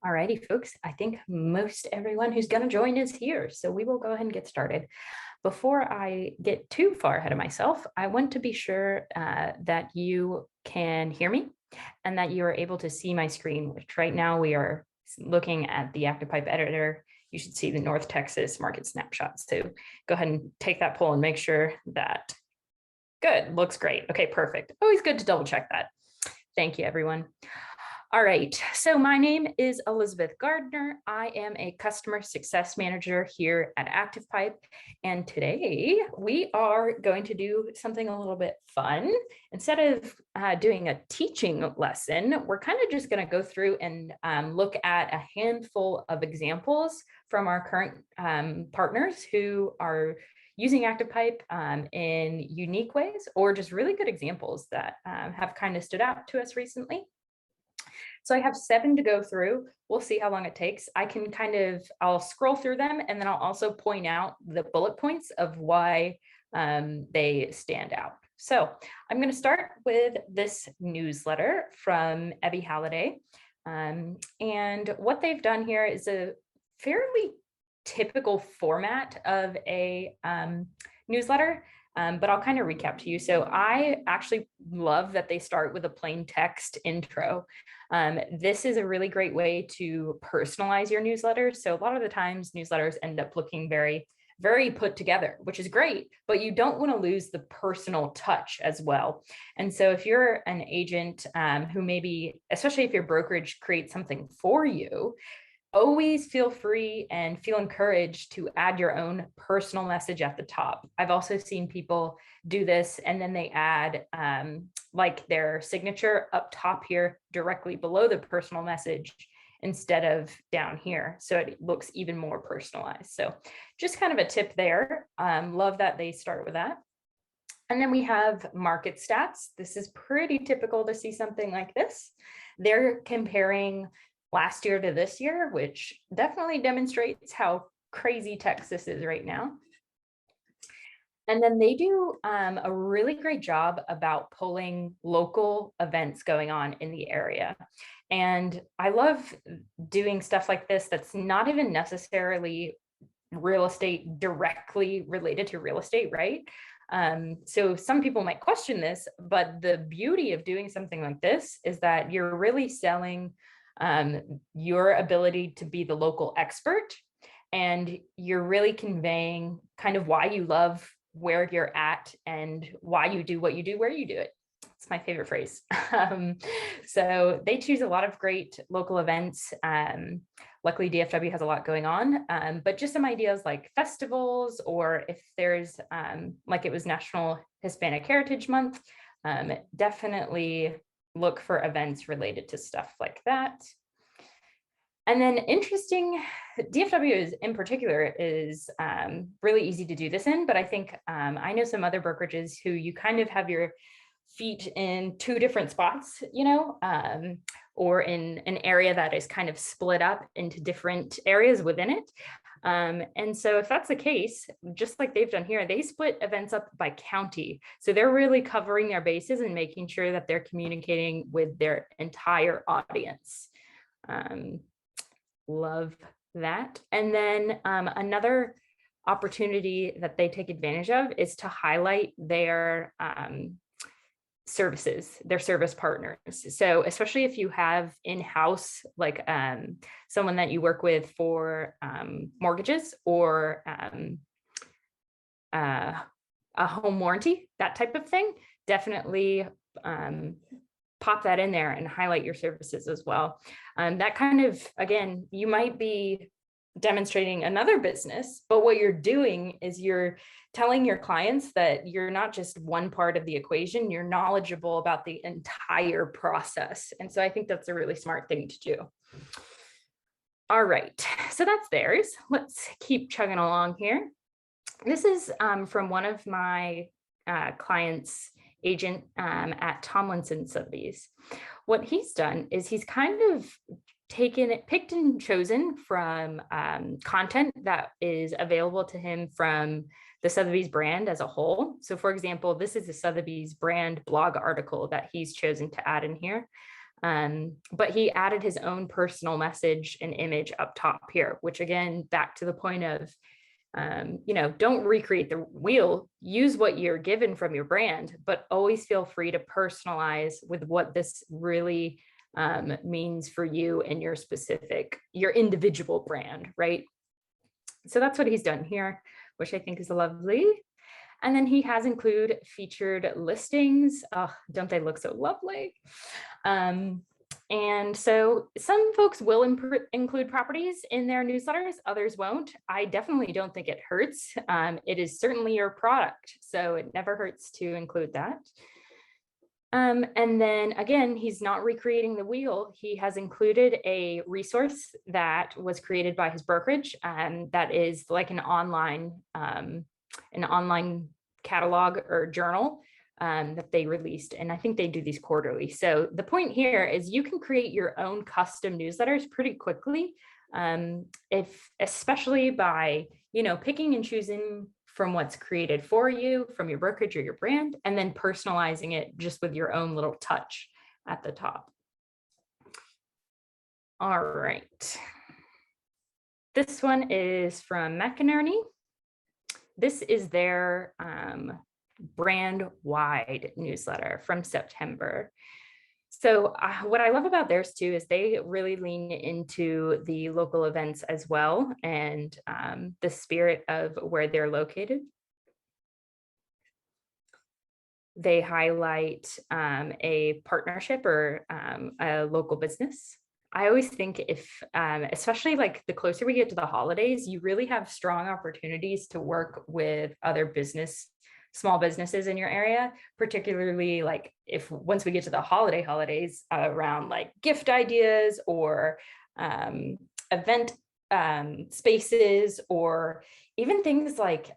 Alrighty, folks, I think most everyone who's going to join is here, so we will go ahead and get started. Before I get too far ahead of myself, I want to be sure that you can hear me and that you are able to see my screen, which right now we are looking at the ActivePipe editor. You should see the North Texas market snapshot. So go ahead and take that poll and make sure that good, looks great. Okay, perfect. Always good to double check that. Thank you, everyone. All right, so my name is Elizabeth Gardner. I am a customer success manager here at ActivePipe, and today we are going to do something a little bit fun. Instead of doing a teaching lesson, we're kind of just going to go through and look at a handful of examples from our current partners who are using ActivePipe in unique ways, or just really good examples that have kind of stood out to us recently. So I have 7 to go through. We'll see how long it takes. I'll scroll through them, and then I'll also point out the bullet points of why they stand out. So I'm going to start with this newsletter from Ebby Halliday. And what they've done here is a fairly typical format of a newsletter. But I'll kind of recap to you. So I actually love that they start with a plain text intro. This is a really great way to personalize your newsletters. So a lot of the times newsletters end up looking very, very put together, which is great, but you don't want to lose the personal touch as well. And so if you're an agent who maybe, especially if your brokerage creates something for you, always feel free and feel encouraged to add your own personal message at the top. I've also seen people do this and then they add like their signature up top here directly below the personal message instead of down here. So it looks even more personalized. So just kind of a tip there. Love that they start with that. And then we have market stats. This is pretty typical to see something like this. They're comparing last year to this year, which definitely demonstrates how crazy Texas is right now. And then they do a really great job about pulling local events going on in the area. And I love doing stuff like this that's not even necessarily real estate directly related to real estate, right? So some people might question this, but the beauty of doing something like this is that you're really selling your ability to be the local expert, and you're really conveying kind of why you love where you're at and why you do what you do where you do it. It's my favorite phrase. So they choose a lot of great local events. Luckily, DFW has a lot going on, but just some ideas like festivals, or if there's like it was National Hispanic Heritage Month, definitely look for events related to stuff like that. And then interesting, DFW is in particular is really easy to do this in, but I think I know some other brokerages who you kind of have your feet in 2 different spots, you know, or in an area that is kind of split up into different areas within it. And so if that's the case, just like they've done here, they split events up by county. So they're really covering their bases and making sure that they're communicating with their entire audience. Love that. And then another opportunity that they take advantage of is to highlight their services, their service partners. So especially if you have in-house, like someone that you work with for mortgages or a home warranty, that type of thing, definitely pop that in there and highlight your services as well. That kind of, again, you might be demonstrating another business, but what you're doing is you're telling your clients that you're not just one part of the equation, you're knowledgeable about the entire process. And so I think that's a really smart thing to do. All right, so that's theirs. Let's keep chugging along here. This is from one of my clients' agent at Tomlinson Sotheby's. What he's done is he's kind of picked and chosen from content that is available to him from the Sotheby's brand as a whole. So for example, this is a Sotheby's brand blog article that he's chosen to add in here. But he added his own personal message and image up top here, which again, back to the point of, don't recreate the wheel, use what you're given from your brand, but always feel free to personalize with what this really means for you and your individual brand, right? So that's what he's done here, which I think is lovely. And then he has included featured listings. Oh, don't they look so lovely? And so some folks will include properties in their newsletters, others won't. I definitely don't think it hurts. It is certainly your product, so it never hurts to include that. And then again, he's not recreating the wheel. He has included a resource that was created by his brokerage, that is like an online catalog or journal that they released. And I think they do these quarterly. So the point here is you can create your own custom newsletters pretty quickly, especially by, picking and choosing from what's created for you, from your brokerage or your brand, and then personalizing it just with your own little touch at the top. All right. This one is from McInerney. This is their brand-wide newsletter from September. So what I love about theirs too is they really lean into the local events as well, and the spirit of where they're located. They highlight a partnership or a local business. I always think especially like the closer we get to the holidays, you really have strong opportunities to work with other small businesses in your area, particularly like once we get to the holidays around like gift ideas or event spaces, or even things like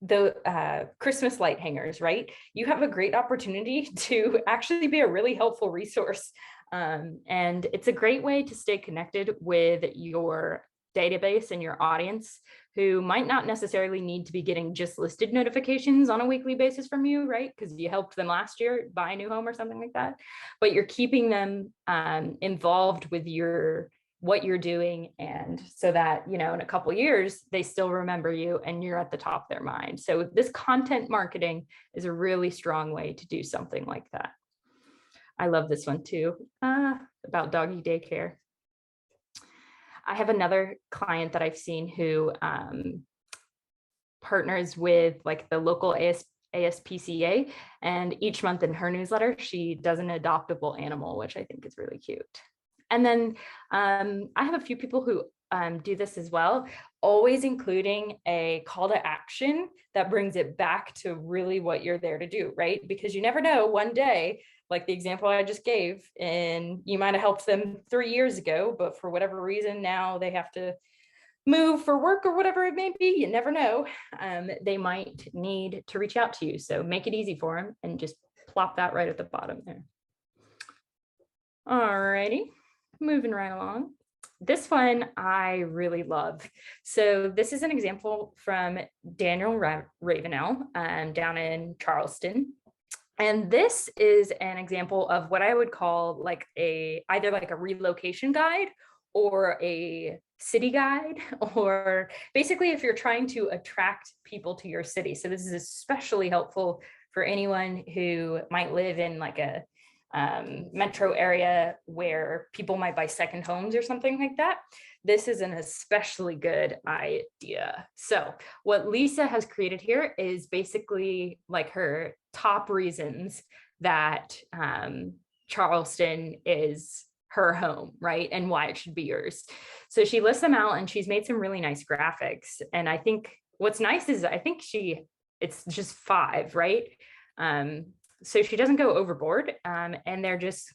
the Christmas light hangers, right? You have a great opportunity to actually be a really helpful resource. And it's a great way to stay connected with your database and your audience, who might not necessarily need to be getting just listed notifications on a weekly basis from you, right? Because you helped them last year buy a new home or something like that. But you're keeping them involved with what you're doing, and so that, in a couple of years, they still remember you and you're at the top of their mind. So this content marketing is a really strong way to do something like that. I love this one too, about doggy daycare. I have another client that I've seen who partners with like the local ASPCA, and each month in her newsletter, she does an adoptable animal, which I think is really cute. And then I have a few people who do this as well, always including a call to action that brings it back to really what you're there to do, right? Because you never know, one day, like the example I just gave, and you might have helped them 3 years ago, but for whatever reason, now they have to move for work or whatever it may be. You never know. They might need to reach out to you. So make it easy for them and just plop that right at the bottom there. All righty, moving right along. This one I really love. So this is an example from Daniel Ravenel down in Charleston. And this is an example of what I would call like either like a relocation guide or a city guide, or basically if you're trying to attract people to your city. So this is especially helpful for anyone who might live in like a metro area where people might buy second homes or something like that. This is an especially good idea. So what Lisa has created here is basically like her top reasons that Charleston is her home, right? And why it should be yours. So she lists them out and she's made some really nice graphics. And I think what's nice is I think it's just 5, right? So she doesn't go overboard, and they're just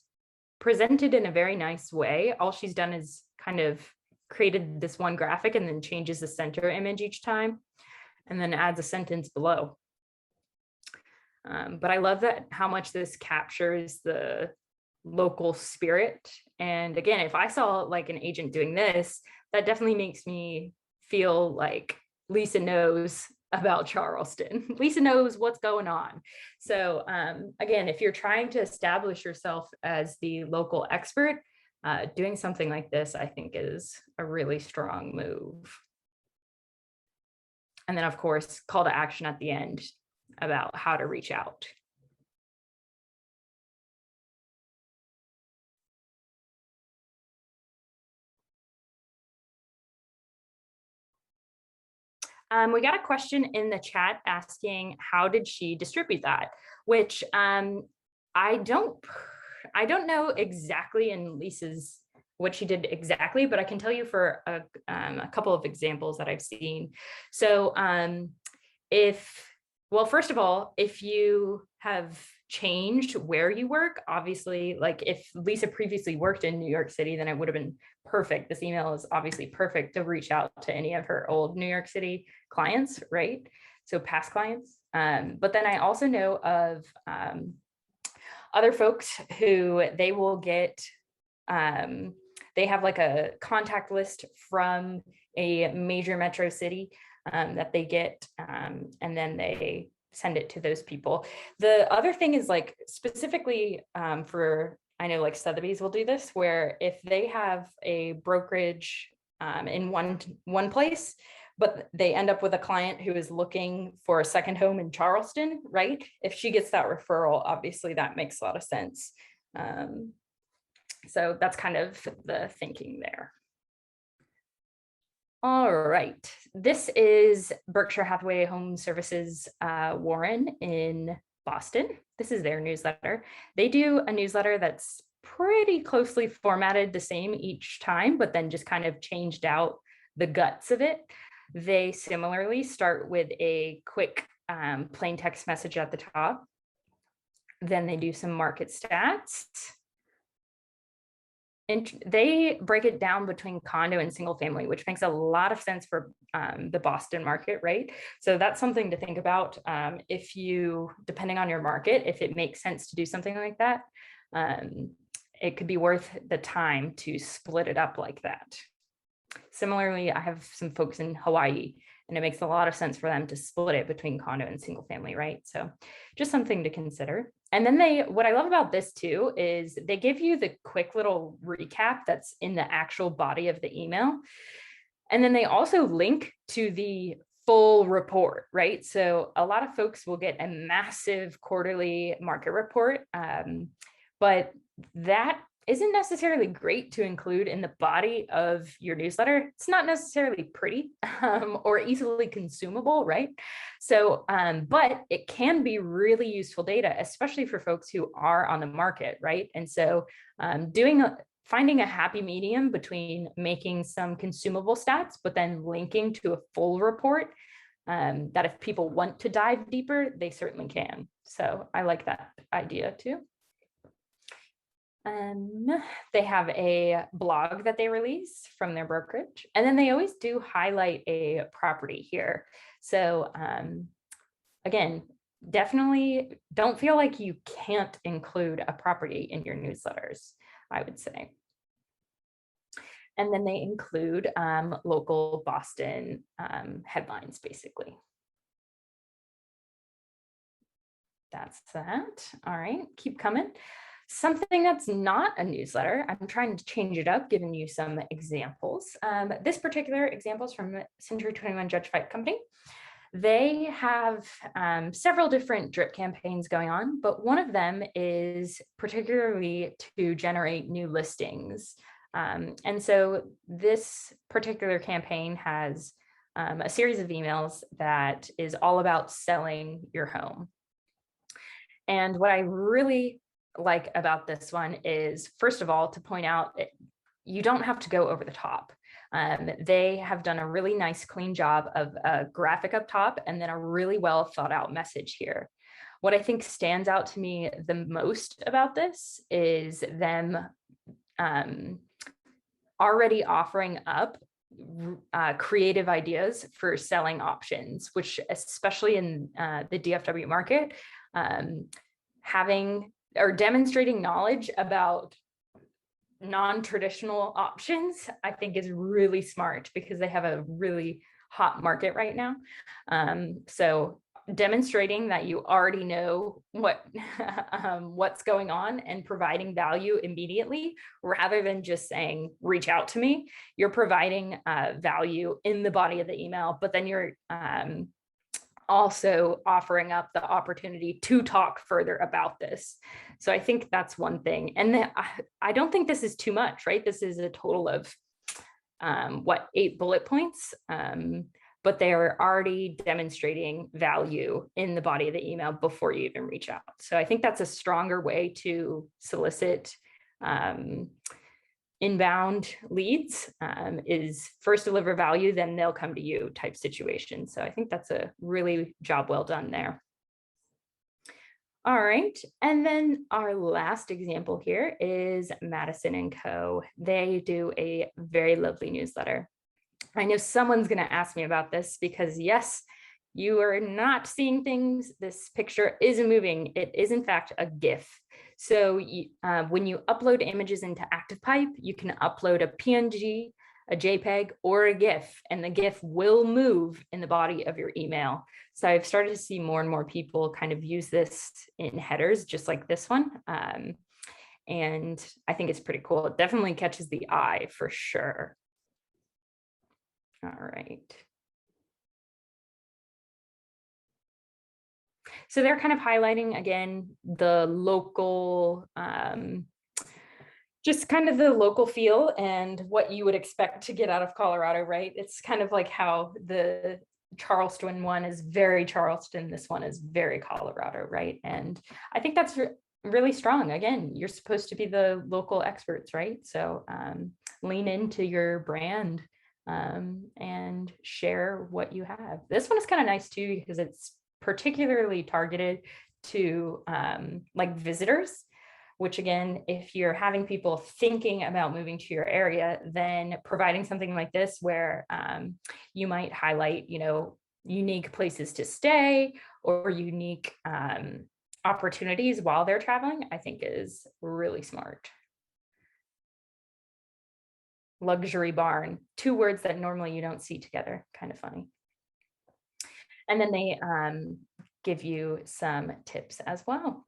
presented in a very nice way. All she's done is kind of created this one graphic and then changes the center image each time and then adds a sentence below. But I love that how much this captures the local spirit. And again, if I saw like an agent doing this, that definitely makes me feel like Lisa knows about Charleston. Lisa knows what's going on. So again, if you're trying to establish yourself as the local expert, doing something like this, I think, is a really strong move. And then, of course, call to action at the end about how to reach out. We got a question in the chat asking, how did she distribute that? Which I don't know exactly in Lisa's what she did exactly, but I can tell you for a couple of examples that I've seen. So well, first of all, if you have changed where you work, obviously, like if Lisa previously worked in New York City, then it would have been perfect. This email is obviously perfect to reach out to any of her old New York City clients, right? So past clients. But then I also know of other folks who they will get, they have like a contact list from a major metro city that they get, and then they send it to those people. The other thing is like specifically for, I know like Sotheby's will do this, where if they have a brokerage in one place, but they end up with a client who is looking for a second home in Charleston, right? If she gets that referral, obviously that makes a lot of sense. So that's kind of the thinking there. All right, this is Berkshire Hathaway Home Services Warren in Boston. This is their newsletter. They do a newsletter that's pretty closely formatted the same each time, but then just kind of changed out the guts of it. They similarly start with a quick plain text message at the top. Then they do some market stats. And they break it down between condo and single family, which makes a lot of sense for the Boston market, right? So that's something to think about if you, depending on your market, if it makes sense to do something like that, it could be worth the time to split it up like that. Similarly, I have some folks in Hawaii, and it makes a lot of sense for them to split it between condo and single family, right? So just something to consider. And then what I love about this too, is they give you the quick little recap that's in the actual body of the email. And then they also link to the full report, right? So a lot of folks will get a massive quarterly market report, but that isn't necessarily great to include in the body of your newsletter. It's not necessarily pretty or easily consumable, right? So, but it can be really useful data, especially for folks who are on the market, right? And so finding a happy medium between making some consumable stats, but then linking to a full report that if people want to dive deeper, they certainly can. So I like that idea too. They have a blog that they release from their brokerage, and then they always do highlight a property here. So again, definitely don't feel like you can't include a property in your newsletters, I would say. And then they include local Boston headlines, basically. That's that. All right, keep coming. Something that's not a newsletter, I'm trying to change it up, giving you some examples. This particular example is from Century 21 Judge Fight Company. They have several different drip campaigns going on, but one of them is particularly to generate new listings. And so this particular campaign has a series of emails that is all about selling your home. And what I really like about this one is, first of all, to point out you don't have to go over the top. They have done a really nice, clean job of a graphic up top and then a really well thought out message here. What I think stands out to me the most about this is them already offering up creative ideas for selling options, which especially in the DFW market, having or demonstrating knowledge about non-traditional options, I think is really smart because they have a really hot market right now. So demonstrating that you already know what's going on and providing value immediately, rather than just saying, reach out to me. You're providing value in the body of the email, but then you're also offering up the opportunity to talk further about this. So I think that's one thing. And then I don't think this is too much, right? This is a total of 8 bullet points, but they are already demonstrating value in the body of the email before you even reach out. So I think that's a stronger way to solicit inbound leads, is first deliver value, then they'll come to you type situation. So I think that's a really job well done there. All right, and then our last example here is Madison & Co. They do a very lovely newsletter. I know someone's going to ask me about this because yes, you are not seeing things. This picture isn't moving. It is in fact a GIF. So when you upload images into ActivePipe, you can upload a PNG, a JPEG, or a GIF, and the GIF will move in the body of your email. So I've started to see more and more people kind of use this in headers, just like this one. And I think it's pretty cool. It definitely catches the eye for sure. All right. So they're kind of highlighting, again, the local, just kind of the local feel and what you would expect to get out of Colorado, right? It's kind of like how the Charleston one is very Charleston. This one is very Colorado, right? And I think that's really strong. Again, you're supposed to be the local experts, right? So lean into your brand and share what you have. This one is kind of nice too, because it's particularly targeted to like visitors, which again, if you're having people thinking about moving to your area, then providing something like this where you might highlight, you know, unique places to stay or unique opportunities while they're traveling, I think is really smart. Luxury barn, 2 words that normally you don't see together, kind of funny. And then they give you some tips as well.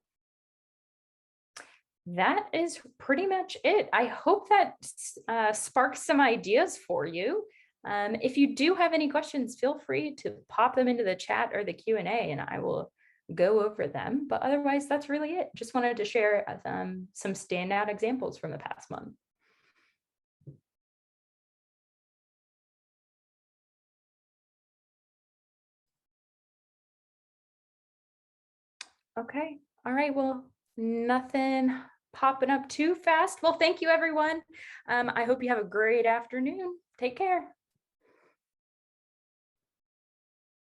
That is pretty much it. I hope that sparks some ideas for you. If you do have any questions, feel free to pop them into the chat or the Q&A and I will go over them. But otherwise, that's really it. Just wanted to share some standout examples from the past month. Okay. All right. Well, nothing popping up too fast. Well, thank you, everyone. I hope you have a great afternoon. Take care.